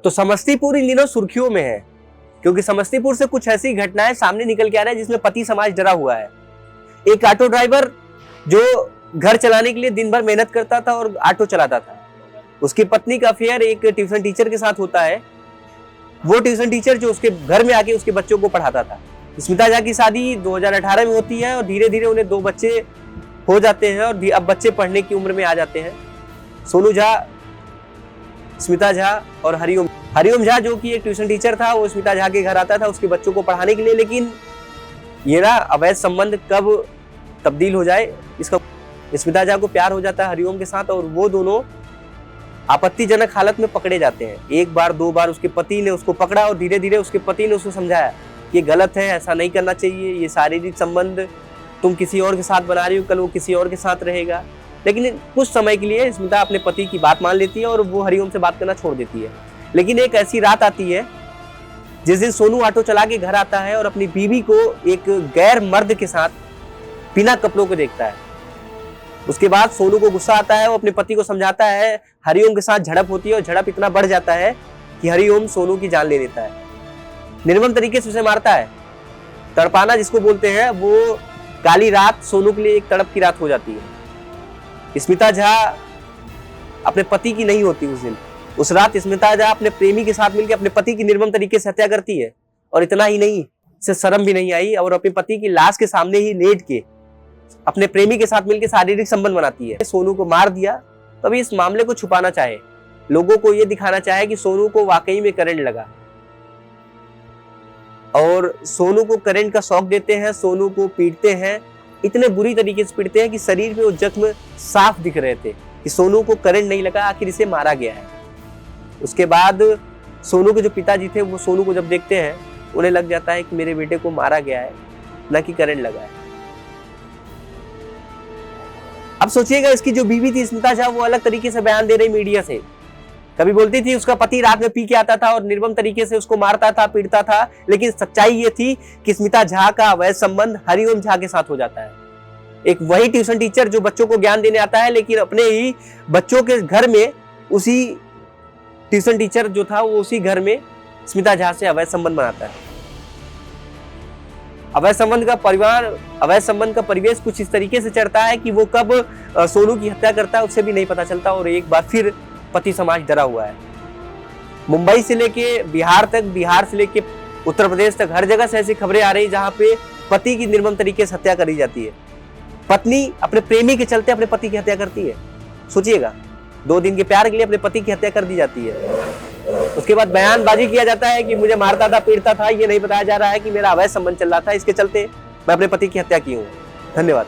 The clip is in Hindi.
तो समस्तीपुर इन दिनों सुर्खियों में है, क्योंकि समस्तीपुर से कुछ ऐसी घटनाएं सामने निकल के आ रहा है जिसमें पति समाज डरा हुआ है। एक ऑटो ड्राइवर जो घर चलाने के लिए दिन भर मेहनत करता था और ऑटो चलाता था, उसकी पत्नी का अफेयर एक ट्यूशन टीचर के साथ होता है। वो ट्यूशन टीचर जो उसके घर में आके उसके बच्चों को पढ़ाता था। स्मिता झा की शादी 2018 में होती है और धीरे धीरे उन्हें 2 बच्चे हो जाते हैं और अब बच्चे पढ़ने की उम्र में आ जाते हैं। सोनू झा, स्मिता झा और हरिओम झा जो कि एक ट्यूशन टीचर था, वो स्मिता झा के घर आता था उसके बच्चों को पढ़ाने के लिए। लेकिन ये ना अवैध संबंध कब तब्दील हो जाए इसका, स्मिता झा को प्यार हो जाता है हरिओम के साथ और वो दोनों आपत्तिजनक हालत में पकड़े जाते हैं। 1 बार 2 बार उसके पति ने उसको पकड़ा और धीरे धीरे उसके पति ने उसको समझाया कि ये गलत है, ऐसा नहीं करना चाहिए, ये शारीरिक संबंध तुम किसी और के साथ बना रही हो, कल वो किसी और के साथ रहेगा। लेकिन कुछ समय के लिए स्मिता अपने पति की बात मान लेती है और वो हरिओम से बात करना छोड़ देती है। लेकिन एक ऐसी रात आती है जिस दिन सोनू ऑटो चला के घर आता है और अपनी बीवी को एक गैर मर्द के साथ बिना कपड़ों के देखता है। उसके बाद सोनू को गुस्सा आता है, वो अपने पति को समझाता है, हरिओम के साथ झड़प होती है और झड़प इतना बढ़ जाता है कि हरिओम सोनू की जान ले लेता है, निर्मम तरीके से उसे मारता है। तड़पाना जिसको बोलते हैं, वो काली रात सोनू के लिए एक तड़प की रात हो जाती है। स्मिता झा अपने पति की नहीं होती उस दिन। उस रात स्मिता झा अपने प्रेमी के साथ मिलकर अपने पति की निर्मम तरीके से हत्या करती है और इतना ही नहीं, इसे शर्म भी नहीं आई और अपने पति की लाश के सामने ही लेट के अपने प्रेमी के साथ मिलकर शारीरिक संबंध बनाती है। सोनू को मार दिया तो अभी इस मामले को छुपाना चाहे, लोगों को यह दिखाना चाहे कि सोनू को वाकई में करंट लगा और सोनू को करंट का शॉक देते हैं, सोनू को पीटते हैं, इतने बुरी तरीके से पीटते हैं कि शरीर पे वो जख्म साफ दिख रहे थे कि सोनू को करंट नहीं लगा, आखिर इसे मारा गया है। उसके बाद सोनू के जो पिताजी थे वो सोनू को जब देखते हैं उन्हें लग जाता है कि मेरे बेटे को मारा गया है, ना कि करंट लगा है। अब सोचिएगा, इसकी जो बीवी थी स्मिता झा, वो अलग तरीके से बयान दे रही मीडिया से। कभी बोलती थी उसका पति रात में पी के आता था और निर्मम तरीके से उसको मारता था, पीटता था, लेकिन सच्चाई ये थी कि स्मिता झा का अवैध संबंध हरिओम झा के साथ हो जाता है। एक वही ट्यूशन टीचर जो बच्चों को ज्ञान देने आता है, लेकिन अपने ही बच्चों के घर में उसी ट्यूशन टीचर जो था वो उसी घर में स्मिता झा से अवैध संबंध बनाता है। अवैध संबंध का परिवेश कुछ इस तरीके से चढ़ता है कि वो कब सोनू की हत्या करता है उससे भी नहीं पता चलता और एक बार फिर पति समाज डरा हुआ है। मुंबई से लेके बिहार तक, बिहार से लेके उत्तर प्रदेश तक, हर जगह से ऐसी खबरें आ रही जहां पे पति की निर्मम तरीके से हत्या करी जाती है। पत्नी अपने प्रेमी के चलते अपने पति की हत्या करती है। सोचिएगा, 2 दिन के प्यार के लिए अपने पति की हत्या कर दी जाती है। उसके बाद बयानबाजी किया जाता है कि मुझे मारता था, पीटता था, ये नहीं बताया जा रहा है कि मेरा अवैध संबंध चल रहा था, इसके चलते मैं अपने पति की हत्या की हूँ। धन्यवाद।